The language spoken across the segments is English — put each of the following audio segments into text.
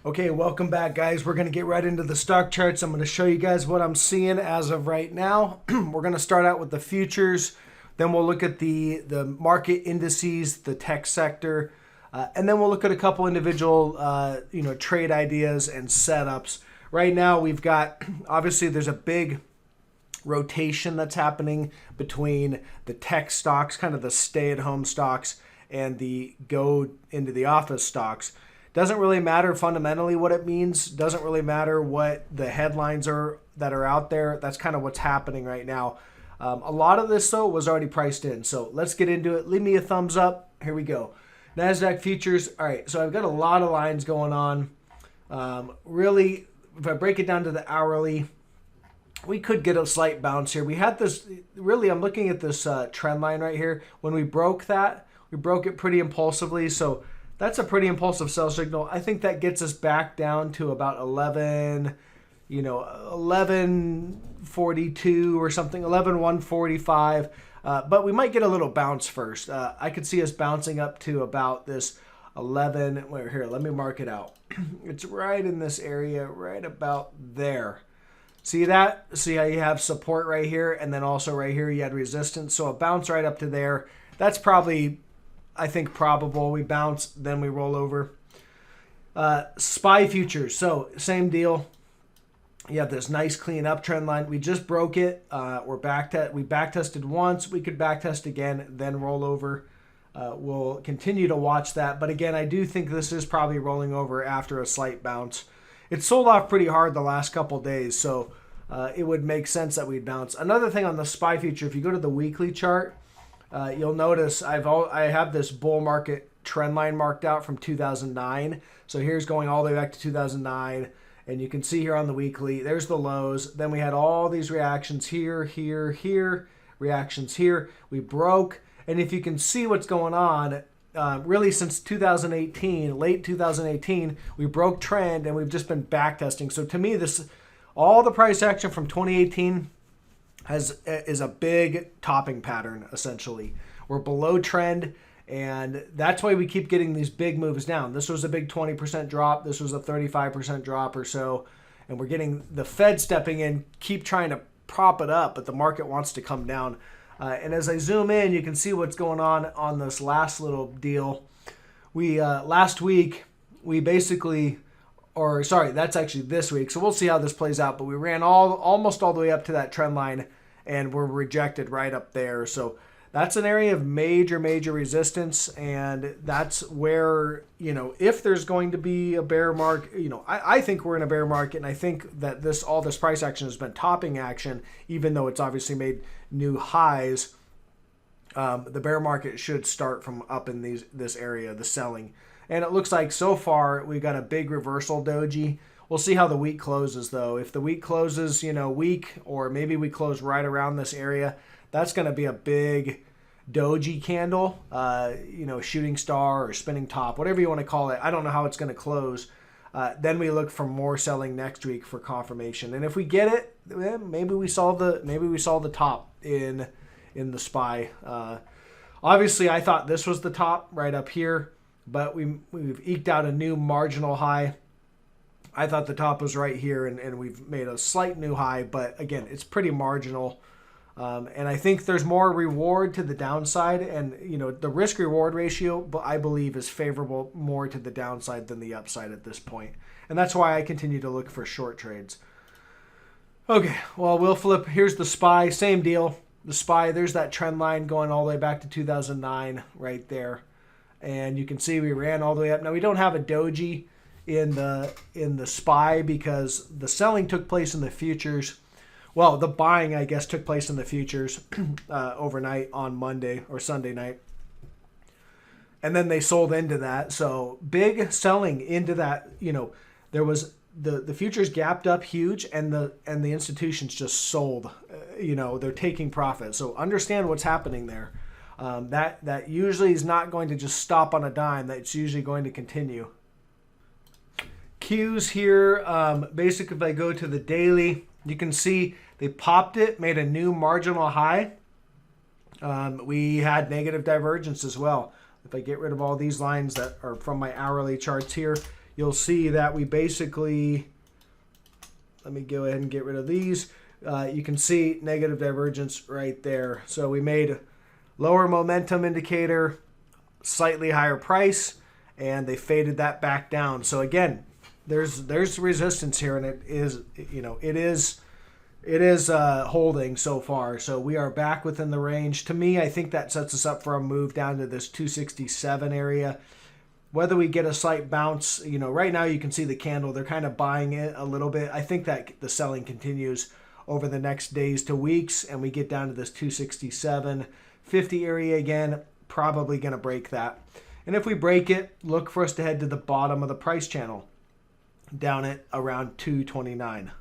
Okay, welcome back, guys. We're going to get right into the stock charts. I'm going to show you guys what I'm seeing as of right now. We're going to start out with the futures. Then we'll look at the market indices, the tech sector, and then we'll look at a couple individual trade ideas and setups. Right now, we've got obviously there's a big rotation that's happening between the tech stocks, kind of the stay-at-home stocks, and the go into the office stocks. Doesn't really matter fundamentally what it means. Doesn't really matter what the headlines are that are out there. That's kind of what's happening right now. A lot of this, though, was already priced in. So let's get into it. Leave me a thumbs up. Here we go. NASDAQ futures. All right, so I've got a lot of lines going on. Really, if I break it down to the hourly, we could get a slight bounce here. We had this, really, I'm looking at this trend line right here. When we broke that, we broke it pretty impulsively. So that's a pretty impulsive sell signal. I think that gets us back down to about 1142 or something, 11,145. But we might get a little bounce first. I could see us bouncing up to about this 11. Wait, here, let me mark it out. It's right in this area, right about there. See that? See how you have support right here, and then also right here you had resistance. So a bounce right up to there. That's probably, I think, probable. We bounce, then we roll over. SPY futures. So same deal. You have this nice clean uptrend line. We just broke it. We back tested once. We could back test again, then roll over. We'll continue to watch that. But again, I do think this is probably rolling over after a slight bounce. It sold off pretty hard the last couple days, so it would make sense that we'd bounce. Another thing on the SPY future, if you go to the weekly chart, you'll notice I have this bull market trend line marked out from 2009. So here's going all the way back to 2009. And you can see here on the weekly, there's the lows. Then we had all these reactions here, here, here, reactions here. We broke. And if you can see what's going on, really since 2018, late 2018, we broke trend and we've just been back testing. So to me, all the price action from 2018 is a big topping pattern, essentially. We're below trend, and that's why we keep getting these big moves down. This was a big 20% drop. This was a 35% drop or so, and we're getting the Fed stepping in, keep trying to prop it up, but the market wants to come down. And as I zoom in, you can see what's going on this last little deal. We last week, we basically, or sorry, that's actually this week, so we'll see how this plays out, but we ran almost all the way up to that trend line, and we're rejected right up there. So that's an area of major resistance, and that's where, if there's going to be a bear market, I think we're in a bear market, and I think that all this price action has been topping action, even though it's obviously made new highs. The bear market should start from up in this area, the selling. And it looks like so far we've got a big reversal doji. We'll see how the week closes, though. If the week closes, weak, or maybe we close right around this area, that's going to be a big doji candle, shooting star or spinning top, whatever you want to call it. I don't know how it's going to close. Then we look for more selling next week for confirmation. And if we get it, maybe we saw the top in the SPY. Obviously, I thought this was the top right up here, but we've eked out a new marginal high. I thought the top was right here, and we've made a slight new high, but again, it's pretty marginal. And I think there's more reward to the downside, and the risk-reward ratio, I believe, is favorable more to the downside than the upside at this point. And that's why I continue to look for short trades. Okay, well, we'll flip. Here's the SPY, same deal. The SPY, there's that trend line going all the way back to 2009 right there. And you can see we ran all the way up. Now, we don't have a doji in the SPY because the selling took place in the futures. Well, the buying, I guess, took place in the futures overnight on Monday or Sunday night. And then they sold into that. So big selling into that. There was the futures gapped up huge, and the institutions just sold. They're taking profit. So understand what's happening there. That usually is not going to just stop on a dime. That's usually going to continue. Qs here, basically if I go to the daily, you can see they popped it, made a new marginal high. We had negative divergence as well. If I get rid of all these lines that are from my hourly charts here, you'll see that we basically, let me go ahead and get rid of these. You can see negative divergence right there. So we made lower momentum indicator, slightly higher price, and they faded that back down. So again, there's resistance here, and it is holding so far. So we are back within the range. To me, I think that sets us up for a move down to this 267 area. Whether we get a slight bounce, right now you can see the candle. They're kind of buying it a little bit. I think that the selling continues over the next days to weeks, and we get down to this 267.50 area again. Probably going to break that. And if we break it, look for us to head to the bottom of the price channel, down at around 229.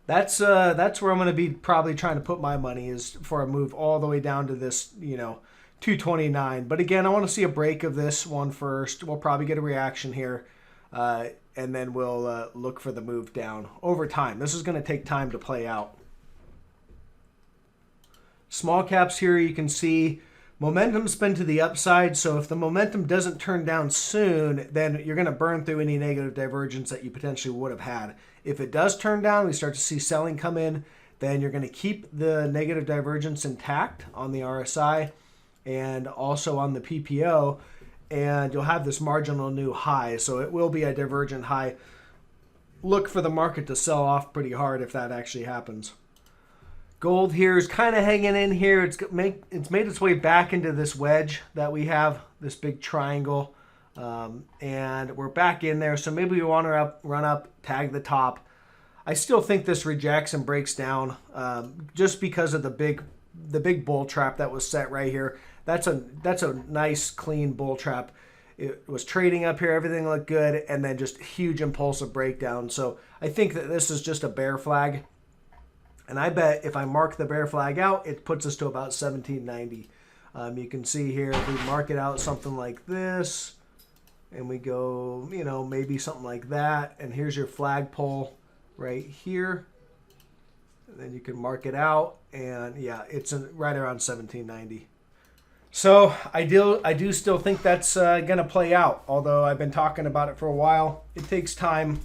That's where I'm going to be probably trying to put my money, is for a move all the way down to this, 229. But again, I want to see a break of this one first. We'll probably get a reaction here, and then we'll look for the move down over time. This is going to take time to play out. Small caps here, you can see momentum's been to the upside. So if the momentum doesn't turn down soon, then you're going to burn through any negative divergence that you potentially would have had. If it does turn down, we start to see selling come in, then you're going to keep the negative divergence intact on the RSI and also on the PPO, and you'll have this marginal new high. So it will be a divergent high. Look for the market to sell off pretty hard if that actually happens. Gold here is kind of hanging in here. It's made its way back into this wedge that we have, this big triangle, and we're back in there. So maybe we want to run up, tag the top. I still think this rejects and breaks down, just because of the big bull trap that was set right here. That's a nice clean bull trap. It was trading up here, everything looked good, and then just huge impulsive breakdown. So I think that this is just a bear flag. And I bet if I mark the bear flag out, it puts us to about 1790. You can see here, if we mark it out something like this, and we go, maybe something like that. And here's your flagpole right here. And then you can mark it out. And yeah, it's right around 1790. So I do still think that's going to play out. Although I've been talking about it for a while. It takes time.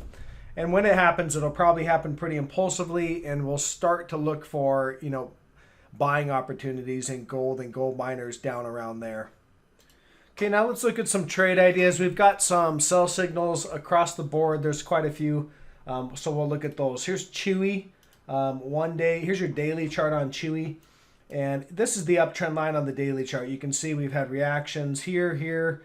And when it happens, it'll probably happen pretty impulsively, and we'll start to look for, buying opportunities in gold and gold miners down around there. Okay, now let's look at some trade ideas. We've got some sell signals across the board. There's quite a few, so we'll look at those. Here's Chewie, 1 day. Here's your daily chart on Chewie, and this is the uptrend line on the daily chart. You can see we've had reactions here,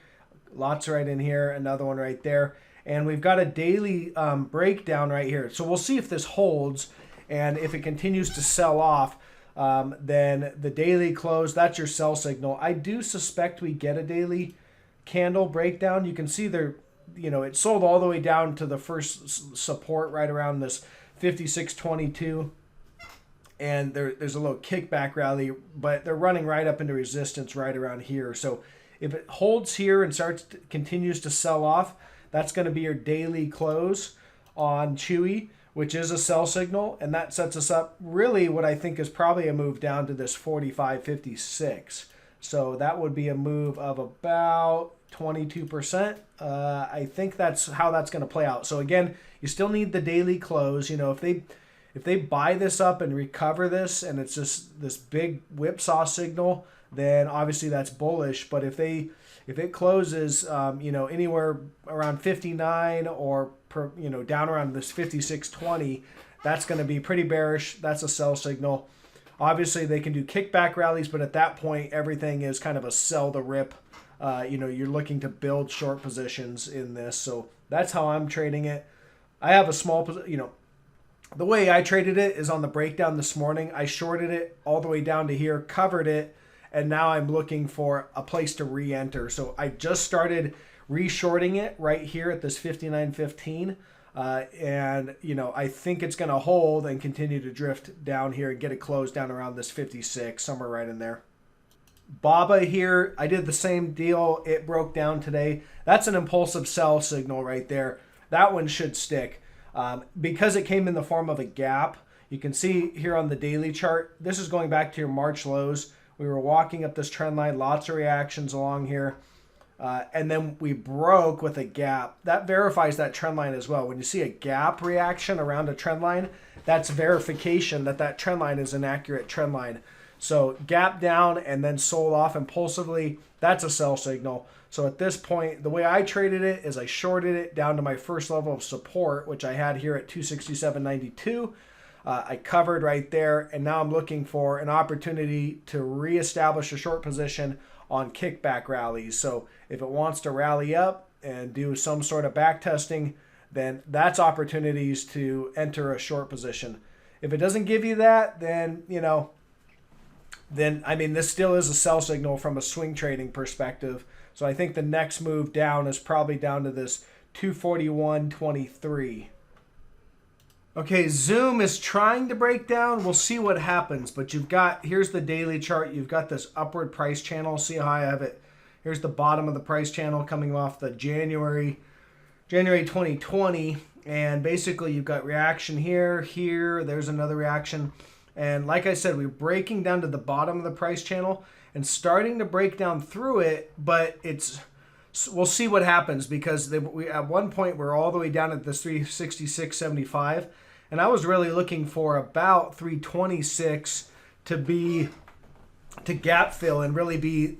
lots right in here, another one right there. And we've got a daily breakdown right here. So we'll see if this holds, and if it continues to sell off, then the daily close, that's your sell signal. I do suspect we get a daily candle breakdown. You can see there, it sold all the way down to the first support right around this 56.22. And there's a little kickback rally, but they're running right up into resistance right around here. So if it holds here and continues to sell off, that's going to be your daily close on Chewie, which is a sell signal, and that sets us up really what I think is probably a move down to this 45.56. So that would be a move of about 22%. I think that's how that's going to play out. So again, you still need the daily close. If they buy this up and recover this, and it's just this big whipsaw signal, then obviously that's bullish. But if it closes, anywhere around 59 or down around this 56.20, that's going to be pretty bearish. That's a sell signal. Obviously, they can do kickback rallies, but at that point, everything is kind of a sell the rip. You're looking to build short positions in this, so that's how I'm trading it. I have a small, the way I traded it is on the breakdown this morning. I shorted it all the way down to here, covered it, and now I'm looking for a place to re-enter. So I just started re-shorting it right here at this 59.15. And, I think it's going to hold and continue to drift down here and get it closed down around this 56, somewhere right in there. BABA here, I did the same deal. It broke down today. That's an impulsive sell signal right there. That one should stick. Because it came in the form of a gap, you can see here on the daily chart, this is going back to your March lows. We were walking up this trend line, lots of reactions along here. and then we broke with a gap. That verifies that trend line as well. When you see a gap reaction around a trend line, that's verification that that trend line is an accurate trend line. So gap down and then sold off impulsively, that's a sell signal. So at this point, the way I traded it is I shorted it down to my first level of support, which I had here at 267.92. I covered right there, and now I'm looking for an opportunity to reestablish a short position on kickback rallies. So if it wants to rally up and do some sort of back testing, then that's opportunities to enter a short position. If it doesn't give you that, then, I mean, this still is a sell signal from a swing trading perspective. So I think the next move down is probably down to this 241.23. Okay, Zoom is trying to break down. We'll see what happens. But here's the daily chart. You've got this upward price channel. See how I have it? Here's the bottom of the price channel coming off the January 2020. And basically you've got reaction here, there's another reaction. And like I said, we're breaking down to the bottom of the price channel and starting to break down through it, but we'll see what happens, because we at one point we're all the way down at this 366.75, and I was really looking for about 326 to gap fill and really be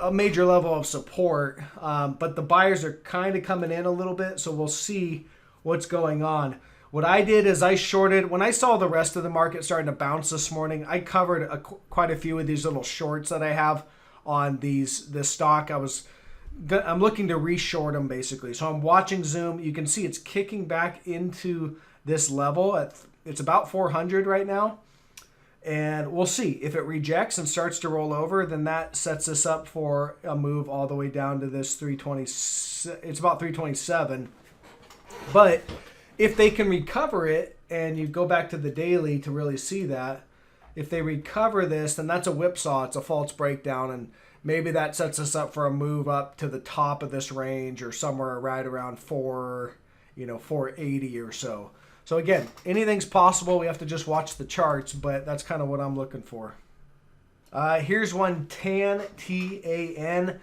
a major level of support. But the buyers are kind of coming in a little bit, so we'll see what's going on. What I did is I shorted. When I saw the rest of the market starting to bounce this morning, I covered quite a few of these little shorts that I have on this stock. I'm looking to reshort them basically. So I'm watching Zoom. You can see it's kicking back into this level. It's about 400 right now. And we'll see. If it rejects and starts to roll over, then that sets us up for a move all the way down to this 320. It's about 327. But if they can recover it, and you go back to the daily to really see that, if they recover this, then that's a whipsaw. It's a false breakdown, and maybe that sets us up for a move up to the top of this range or somewhere right around 480 or so. So again, anything's possible. We have to just watch the charts, but that's kind of what I'm looking for. Here's one, TAN, T-A-N,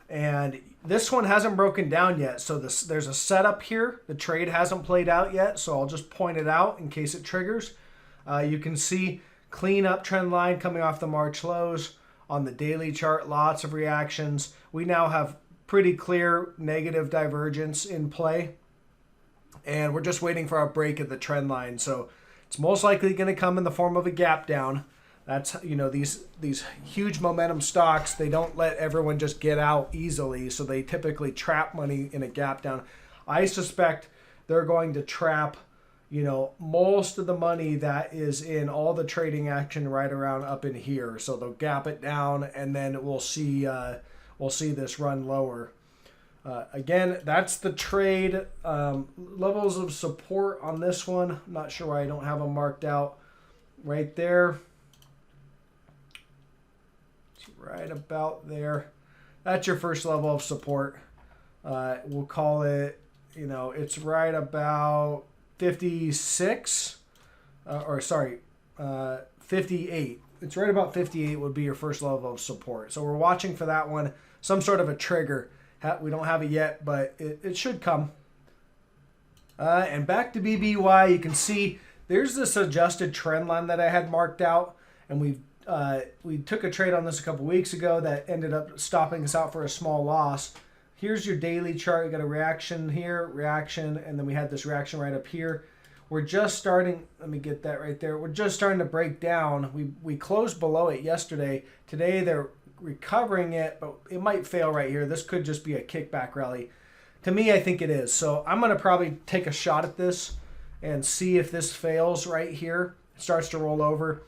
and this one hasn't broken down yet. So there's a setup here. The trade hasn't played out yet, so I'll just point it out in case it triggers. You can see clean up trend line coming off the March lows. On the daily chart, lots of reactions. We now have pretty clear negative divergence in play, and we're just waiting for a break of the trend line. So it's most likely going to come in the form of a gap down. That's, these huge momentum stocks, they don't let everyone just get out easily, so they typically trap money in a gap down. I suspect they're going to trap most of the money that is in all the trading action right around up in here. So they'll gap it down, and then we'll see this run lower. Again, that's the trade. Levels of support on this one, I'm not sure why I don't have them marked out right there. It's right about there. That's your first level of support. We'll call it, it's right about 56, 58. It's right about 58 would be your first level of support. So we're watching for that one, some sort of a trigger. We don't have it yet, but it should come. And back to BBY, you can see there's this adjusted trend line that I had marked out, and we took a trade on this a couple weeks ago that ended up stopping us out for a small loss. Here's your daily chart. You got a reaction here, reaction, and then we had this reaction right up here. We're just starting, let me get that right there. We're just starting to break down. We closed below it yesterday. Today they're recovering it, but it might fail right here. This could just be a kickback rally. To me, I think it is. So I'm going to probably take a shot at this and see if this fails right here. It starts to roll over.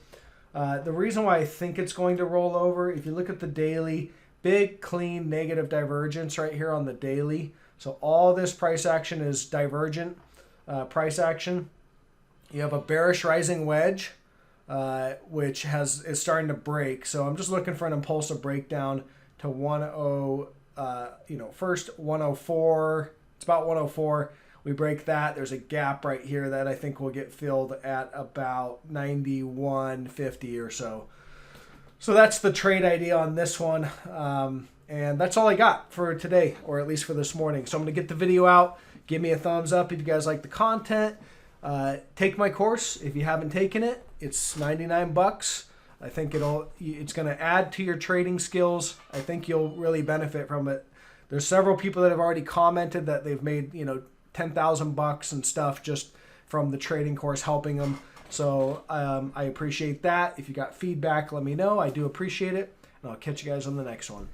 The reason why I think it's going to roll over, if you look at the daily, big, clean, negative divergence right here on the daily. So all this price action is divergent price action. You have a bearish rising wedge, which is starting to break. So I'm just looking for an impulsive breakdown to first 104. It's about 104. We break that. There's a gap right here that I think will get filled at about 91.50 or so. So that's the trade idea on this one. And that's all I got for today, or at least for this morning. So I'm going to get the video out. Give me a thumbs up if you guys like the content. Take my course if you haven't taken it. It's $99. I think it's going to add to your trading skills. I think you'll really benefit from it. There's several people that have already commented that they've made, $10,000 and stuff just from the trading course helping them. So I appreciate that. If you got feedback, let me know. I do appreciate it. And I'll catch you guys on the next one.